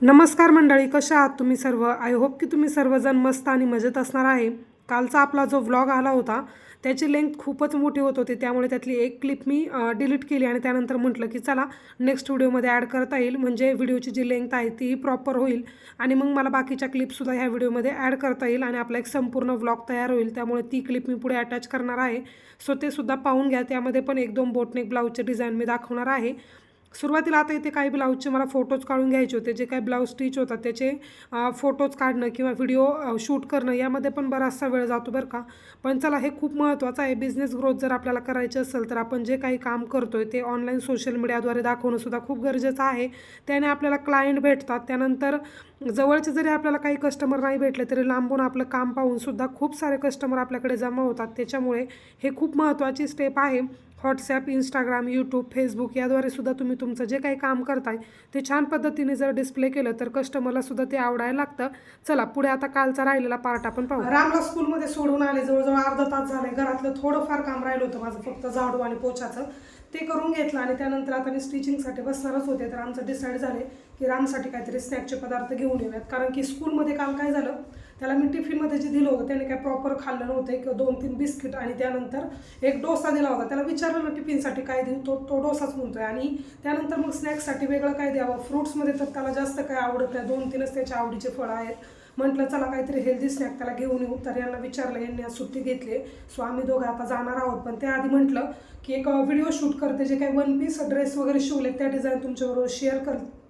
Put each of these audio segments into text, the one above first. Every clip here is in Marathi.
नमस्कार मंडळी, कशा आहात तुम्ही सर्व? आय होप की तुम्ही सर्वजण मस्त आणि मजेत असणार आहे. कालचा आपला जो व्लॉग आला होता त्याची लेंथ खूपच मोठी होत होती, त्यामुळे त्यातली एक क्लिप मी डिलीट केली आणि त्यानंतर म्हटलं की चला नेक्स्ट व्हिडिओमध्ये ॲड करता येईल, म्हणजे व्हिडिओची जी लेंथ आहे ती प्रॉपर होईल आणि मग मला बाकीच्या क्लिपसुद्धा ह्या व्हिडिओमध्ये ॲड करता येईल आणि आपला एक संपूर्ण व्लॉग तयार होईल. त्यामुळे ती क्लिप मी पुढे अटॅच करणार आहे. सो ते सुद्धा पाहून घ्या. त्यामध्ये पण 1-2 बोटनेक ब्लाऊजचे डिझाईन मी दाखवणार आहे. सुरुवातीला आता इथे काही ब्लाऊजचे मला फोटोज काढून घ्यायचे होते. जे काही ब्लाऊज स्टिच होतात त्याचे फोटोज काढणं किंवा व्हिडिओ शूट करणं यामध्ये पण बराचसा वेळ जातो बरं का. पण चला, हे खूप महत्त्वाचं आहे. बिझनेस ग्रोथ जर आपल्याला करायची असेल तर आपण जे काही काम करतोय ते ऑनलाईन सोशल मीडियाद्वारे दाखवणंसुद्धा खूप गरजेचं आहे. त्याने आपल्याला क्लायंट भेटतात. त्यानंतर जवळचे जरी आपल्याला काही कस्टमर नाही भेटले तरी लांबून आपलं काम पाहूनसुद्धा खूप सारे कस्टमर आपल्याकडे जमा होतात. त्याच्यामुळे हे खूप महत्त्वाची स्टेप आहे. व्हॉट्सॲप, इंस्टाग्राम, यूट्यूब, फेसबुक याद्वारे सुद्धा तुम्ही तुमचं जे काही काम करताय ते छान पद्धतीने जर डिस्प्ले केलं तर कस्टमरला सुद्धा ते आवडायला लागतं. चला पुढे आता कालचा राहिलेला पार्ट आपण पाहू. रामला स्कूलमध्ये सोडून आले, जवळजवळ अर्धा तास झाले. घरातलं थोडंफार काम राहिलं होतं माझं, फक्त झाडू आणि पोछाचं, ते करून घेतलं आणि त्यानंतर आता मी स्टिचिंगसाठी बसणारच होते. तर आमचं डिसाईड झाले की रामसाठी काहीतरी स्नॅकचे पदार्थ घेऊन येऊयात, कारण की स्कूलमध्ये काल काय झालं, त्याला मी टिफिनमध्ये जे दिलं होतं त्याने काय प्रॉपर खाल्लं नव्हतं. एक 2-3 बिस्किट आणि त्यानंतर एक डोसा दिला होता. त्याला विचारलं ना टिफिनसाठी काय देऊ, तो डोसाच म्हणतोय. आणि त्यानंतर मग स्नॅक्ससाठी वेगळं काय द्यावं. फ्रूट्समध्ये तर त्याला जास्त काय आवडत नाही, 2-3च त्याच्या आवडीचे फळं आहेत. म्हटलं चला काहीतरी हेल्दी स्नॅक त्याला घेऊन येऊ. तर यांना विचारलं, यांनी आज सुट्टी घेतली. सो आम्ही दोघं आता जाणार आहोत. पण त्याआधी म्हटलं की एक व्हिडिओ शूट करते, जे काही 1 पीस ड्रेस वगैरे शिवले त्या डिझाईन तुमच्याबरोबर शेअर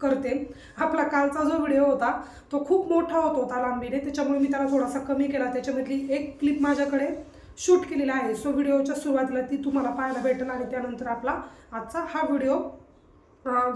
करते. आपला कालचा जो व्हिडिओ होता तो खूप मोठा होता लांबीने, त्याच्यामुळे मी त्याला थोडासा कमी केला. त्याच्यामधली एक क्लिप माझ्याकडे शूट केलेला आहे. सो व्हिडिओच्या सुरुवातीला ती तुम्हाला पाहायला भेटेल आणि त्यानंतर आपला आजचा हा व्हिडिओ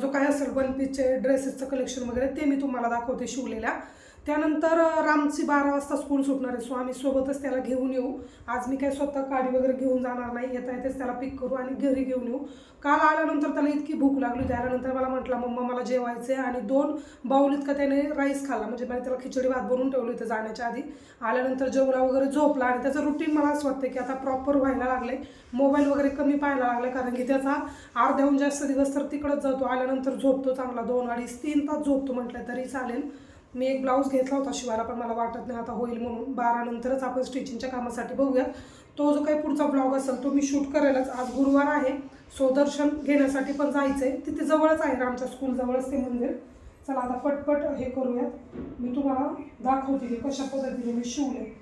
जो काय असेल 1 पीसचे ड्रेसेसचं कलेक्शन वगैरे ते मी तुम्हाला दाखवते शिवलेल्या. त्यानंतर रामची 12 वाजता स्कूल सुटणार आहे. सो आम्ही सोबतच त्याला घेऊन येऊ. आज मी काही स्वतः गाडी वगैरे घेऊन जाणार नाही, येता येतेच त्याला पिक करू आणि घरी घेऊन येऊ. काल आल्यानंतर त्याला इतकी भूक लागली, त्यानंतर मला म्हटलं मम्मा मला जेवायचे आणि 2 बाउल इतका त्याने राईस खाल्ला. म्हणजे मी त्याला खिचडी भात बनवून ठेवली होती जाण्याच्या आधी. आल्यानंतर जेवला वगैरे झोपला आणि त्याचं रुटीन मला असं वाटतं की आता प्रॉपर व्हायला लागले. मोबाईल वगैरे कमी पाहायला लागले, कारण की त्याचा अर्ध्याहून जास्त दिवस तर तिकडंच जातो. आल्यानंतर झोपतो चांगला, 2, 2.5, 3 तास झोपतो म्हटलं तरी चालेल. मी एक ब्लाऊज घेतला होता शिवायला, पण मला वाटत नाही आता होईल म्हणून. 12 नंतरच आपण स्टिचिंगच्या कामासाठी बघूया. तो जो काही पुढचा ब्लॉग असेल तो मी शूट करेलच. आज गुरुवार आहे, सो दर्शन घेण्यासाठी पण जायचं आहे. तिथे जवळच आहे, आमच्या स्कूल जवळच ते मंदिर. चला आता पटपट हे करूयात. मी तुम्हाला दाखवते की कशा पद्धतीने मी शिवले.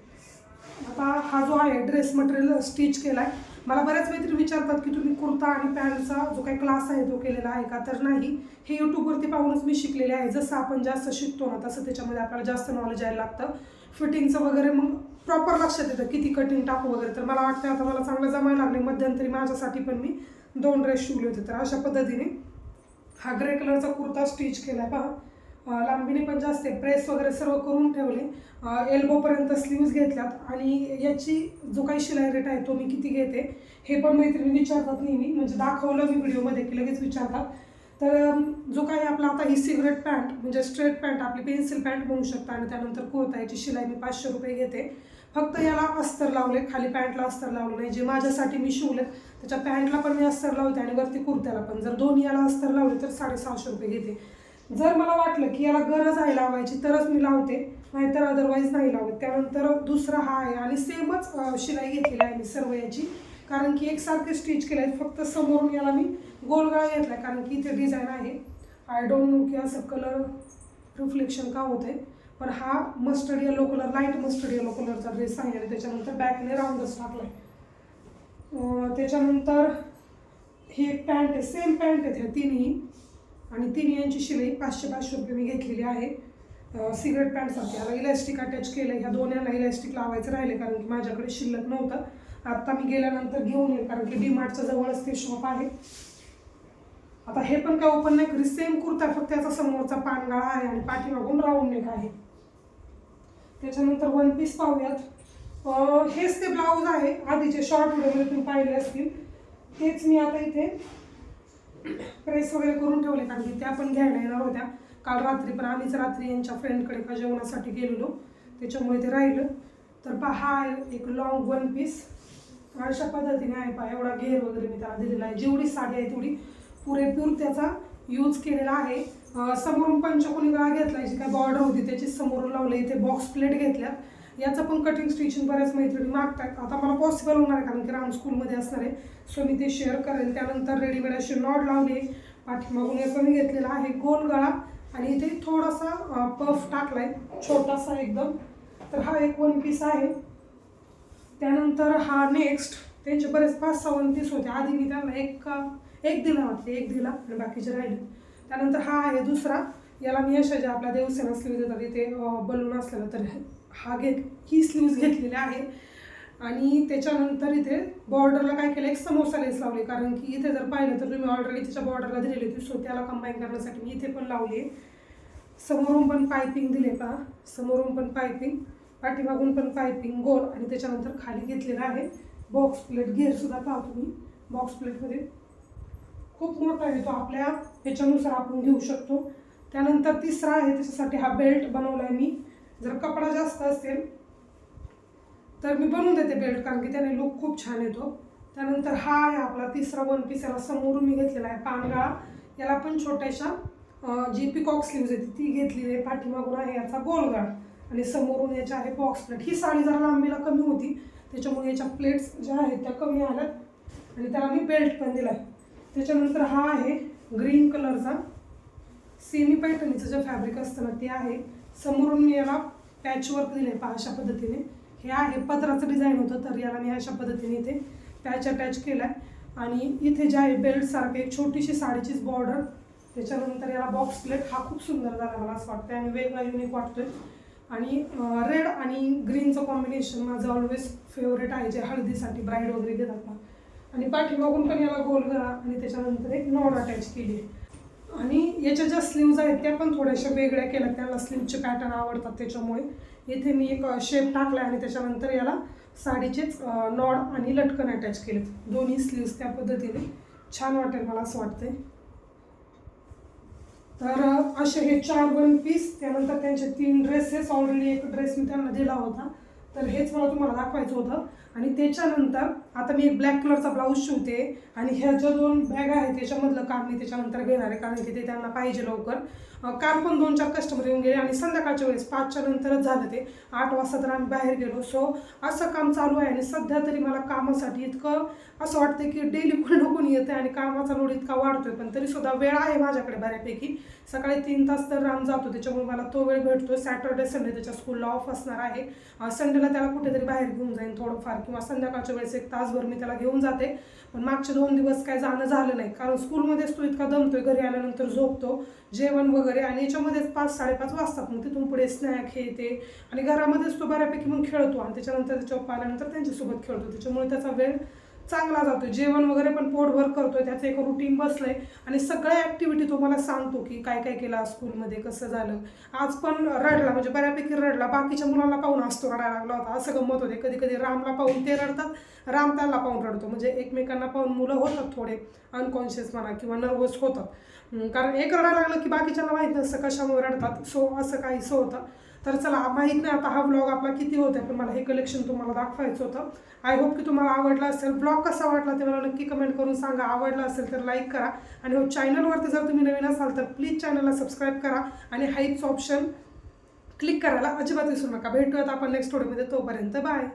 आता हा जो आहे ड्रेस मटेरियल स्टिच केला आहे. मला बऱ्याच मैत्रिणी विचारतात की तुम्ही कुर्ता आणि पॅन्टचा जो काही क्लास आहे तो केलेला आहे का, तर नाही, हे यूट्यूबवरती पाहूनच मी शिकलेले आहे. जसं आपण जास्त शिकतो ना तसं त्याच्यामध्ये आपल्याला जास्त नॉलेज यायला लागतं. फिटिंगचं वगैरे मग प्रॉपर लक्षात येतं किती कटिंग टाकू वगैरे. तर मला वाटतं आता मला चांगलं जमायला लागले. मध्यंतरी माझ्यासाठी पण मी 2 ड्रेस शिवले होते. तर अशा पद्धतीने हा ग्रे कलरचा कुर्ता स्टिच केला आहे पहा. लांबीने पण जास्त आहे, प्रेस वगैरे सर्व करून ठेवले. एल्बोपर्यंत स्लीव्ज घेतल्यात आणि याची जो काही शिलाई रेट आहे तो मी किती घेते हे पण मैत्रिणी विचारतात नेहमी. म्हणजे दाखवलं मी व्हिडिओमध्ये की लगेच विचारतात. तर जो काही आपला आता ही सिगरेट पॅन्ट म्हणजे स्ट्रेट पॅन्ट, आपली पेन्सिल पॅन्ट म्हणू शकता, आणि त्यानंतर कुर्ता, याची शिलाई मी 500 रुपये घेते. फक्त याला अस्तर लावले, खाली पॅन्टला अस्तर लावलं नाही. जे माझ्यासाठी मी शिवलेत त्याच्या पॅन्टला पण मी अस्तर लावते आणि वरती कुर्त्याला पण. जर दोन्ही याला अस्तर लावले तर 650 रुपये घेते. जर मला वाटलं की याला गरज आहे लावायची तरच मी लावते, नाहीतर अदरवाईज नाही लावत. त्यानंतर दुसरा हा आहे आणि सेमच शिलाई घेतलेली आहे मी सर्व याची, कारण की एकसारखे स्टिच केले आहेत. फक्त समोरून याला मी गोलगळा घेतला कारण की इथे डिझाईन आहे. आय डोंट नो की असं कलर रिफ्लेक्शन का होते, पण हा mustard yellow colour, light mustard yellow कलरचा ड्रेस आहे आणि त्याच्यानंतर बॅकने राऊंडच टाकला आहे. त्याच्यानंतर ही एक पॅन्ट आहे, सेम पॅन्ट आहेत ह्या तिन्ही, आणि तिन्ही यांची शिलाई 500 रुपये मी घेतलेली आहे. सिगरेट पॅन्टसाठी ह्याला इलॅस्टिक अटॅच केलं आहे. ह्या दोन्हीला इलॅस्टिक लावायचं राहिले कारण की माझ्याकडे शिल्लक नव्हतं. आत्ता मी गेल्यानंतर घेऊन येईल, कारण की डीमार्टच्या जवळच ते शॉप आहे. आता हे पण काय ओपन नाही करी, सेम कुर्ता, फक्त याचा समोरचा पानगाळा आहे आणि पाठीमागून राऊंड नेक आहे. त्याच्यानंतर 1 पीस पाहूयात. हेच ते ब्लाऊज आहे, आधीचे शॉर्ट व्हिडिओमध्ये तुम्ही पाहिले असतील तेच मी आता इथे प्रेस वगैरे करून ठेवले, कारण की त्या पण घ्यायला येणार होत्या काल रात्री. पण आम्हीच रात्री यांच्या फ्रेंडकडे का जेवणासाठी गेलेलो, त्याच्यामुळे ते राहिलं. तर पहा एक लॉंग 1 पीस अशा पद्धतीने आहे पहा. एवढा घेर वगैरे मी त्याला दिलेला आहे. जेवढी साडी आहे तेवढी पुरेपूर त्याचा यूज केलेला आहे. समोरून पंचकोनी गळा घेतला, जी काय बॉर्डर होती त्याची समोरून लावली. इथे बॉक्स प्लेट घेतल्यात. याचं पण कटिंग स्टिचिंग बऱ्याच मैत्रिणी मागतात. आता मला पॉसिबल होणार आहे कारण की राम स्कूलमध्ये असणार आहे, सो मी ते शेअर करेल. त्यानंतर रेडीमेड अशी नॉड लावली, पाठीमागून याचं मी घेतलेला आहे गोल गळा आणि इथे थोडासा पफ टाकलाय छोटासा एकदम. तर हा एक वन पीस आहे. त्यानंतर हा नेक्स्ट, त्यांचे बरेच 5-6 वन पीस होते. आधी मी त्यांना एक दिला वाटते, एक दिला आणि बाकीचे राहिले. त्यानंतर हा आहे दुसरा. याला मी अशा ज्या आपल्या देवसेना स्लीव्ज येतात इथे बलून असलेला, तर ही स्लीव्ज घेतलेली आहे. आणि त्याच्यानंतर इथे बॉर्डरला काय केलं, एक समोसा लेस लावली, कारण की इथे जर पाहिलं तर तुम्ही ऑलरेडी तिच्या बॉर्डरला दिलेली होती, सो त्याला कंबाईन करण्यासाठी मी इथे पण लावली आहे. समोरून पण पायपिंग दिले पहा, समोरून पण पायपिंग, पाठीमागून पण पायपिंग गोल. आणि त्याच्यानंतर खाली घेतलेला आहे बॉक्स प्लेट. घेरसुद्धा पहा तुम्ही बॉक्स प्लेटमध्ये खूप मोठा आहे, तो आपल्या ह्याच्यानुसार आपण घेऊ शकतो. त्यानंतर तिसरा आहे, त्याच्यासाठी हा बेल्ट बनवला आहे मी. जर कपडा जास्त असेल तर मी बनवून देते बेल्ट, कारण की त्याने लुक खूप छान येतो. त्यानंतर हा आहे आपला तिसरा वन पीस. याला समोरून मी घेतलेला आहे पानगळा. याला पण छोट्याशा जी पिकॉक स्लीव्ज येते ती घेतलेली आहे. पाठीमागून आहे याचा गोलगळा आणि समोरून याच्या आहे बॉक्स प्लेट. ही साडी जरा लांबीला कमी होती, त्याच्यामुळे याच्या प्लेट्स ज्या आहेत त्या कमी आल्यात आणि त्याला मी बेल्ट पण दिला आहे. त्याच्यानंतर हा आहे ग्रीन कलरचा सेमी पैठणीचं जे फॅब्रिक असतं ना ते आहे. समोरून मी याला पॅचवर्क दिले पहा अशा पद्धतीने. हे आहे पदराचं डिझाईन होतं, तर याला मी अशा पद्धतीने इथे पॅच अटॅच केला आहे. आणि इथे जे आहे बेल्टसारखं एक छोटीशी साडीचीच बॉर्डर. त्याच्यानंतर याला बॉक्स प्लेट. हा खूप सुंदर झाला मला असं वाटतं आणि वेगळा युनिक वाटतोय. आणि रेड आणि ग्रीनचं कॉम्बिनेशन माझं ऑलवेज फेवरेट आहे, जे हळदीसाठी ब्राईड वगैरे देतात ना. आणि पाठीमागून पण याला गोल गळा आणि त्याच्यानंतर एक नॉड अटॅच केली आहे. आणि याच्या ज्या स्लीव्ज आहेत त्या पण थोड्याशा वेगळ्या केल्या, त्याला स्लीवचे पॅटर्न आवडतात त्याच्यामुळे. इथे मी एक शेप टाकला आणि त्याच्यानंतर याला साडीचेच नॉड आणि लटकन अटॅच केलेत, दोन्ही स्लीव्स त्या पद्धतीने. छान वाटेल मला असं वाटतंय. तर असे हे 4 वन पीस. त्यानंतर त्यांचे 3 ड्रेसेस. ऑलरेडी एक ड्रेस मी त्यांना दिला होता, तर हेच मला तुम्हाला दाखवायचं होतं. आणि त्याच्यानंतर आता मी एक ब्लॅक कलरचा ब्लाऊज शिवते आणि ह्या ज्या 2 बॅग आहेत त्याच्यामधलं काम मी त्याच्यानंतर घेणार आहे, कारण की ते त्यांना पाहिजे लवकर. काल पण 2-4 कस्टमर येऊन गेले आणि संध्याकाळच्या वेळेस 5च्या नंतरच झालं ते. 8 वाजता तर आम्ही बाहेर गेलो. सो असं काम चालू आहे. आणि सध्या तरी मला कामासाठी इतकं असं वाटतं की डेली कोणी ना कोणी येतं आणि कामाचा लोड इतका वाढतोय, पण तरीसुद्धा वेळ आहे माझ्याकडे बऱ्यापैकी. सकाळी 3 तास तर राम जातो, त्याच्यामुळे मला तो वेळ भेटतो. सॅटर्डे संडे त्याच्या स्कूलला ऑफ असणार आहे. संडेला त्याला कुठेतरी बाहेर घेऊन जाईन थोडंफार, किंवा संध्याकाळच्या वेळेस 1 तासभर मी त्याला घेऊन जाते. पण मागचे 2 दिवस काय जाणं झालं नाही, कारण स्कूलमध्येच तो इतका दमतोय, घरी आल्यानंतर झोपतो, जेवण वगैरे, आणि याच्यामध्येच 5-5:30 वाजतात. मग तिथून पुढे स्नॅक हे ते, आणि घरामध्येच तो बऱ्यापैकी मग खेळतो आणि त्याच्यानंतर त्याच्या पप्पा आल्यानंतर त्यांच्यासोबत खेळतो. त्याच्यामुळे त्याचा वेळ चांगला जातो. जेवण वगैरे पण पोटभर करतोय, त्याचं एक रुटीन बसलंय आणि सगळ्या ॲक्टिव्हिटी तो मला सांगतो की काय काय केलं स्कूलमध्ये, कसं झालं. आज पण रडला, म्हणजे बऱ्यापैकी रडला. बाकीच्या मुलांना पाहून असतो रडायला लागला होता, असं गंमत होते. कधी कधी रामला पाहून ते रडतात, राम त्याला पाहून रडतो. म्हणजे एकमेकांना पाहून मुलं होतात थोडे अनकॉन्शियस म्हणा किंवा नर्वस होतात, कारण एक रडायला लागलं की बाकीच्यांना माहीत नसतं कशामुळे रडतात. सो असं काहीसं होतं. तर चला, माहीत नाही आता हा ब्लॉग आपला किती होत आहे, पण मला हे कलेक्शन तुम्हाला दाखवायचं होतं. आय होप की तुम्हाला आवडला असेल. ब्लॉग कसा वाटला ते मला नक्की कमेंट करून सांगा. आवडला असेल तर लाईक करा, आणि हो चॅनलवरती जर तुम्ही नवीन असाल तर प्लीज चॅनलला सबस्क्राईब करा आणि हाईपचं ऑप्शन क्लिक करायला अजिबात विसरू नका. भेटूयात आपण नेक्स्ट व्हिडिओमध्ये. तोपर्यंत बाय.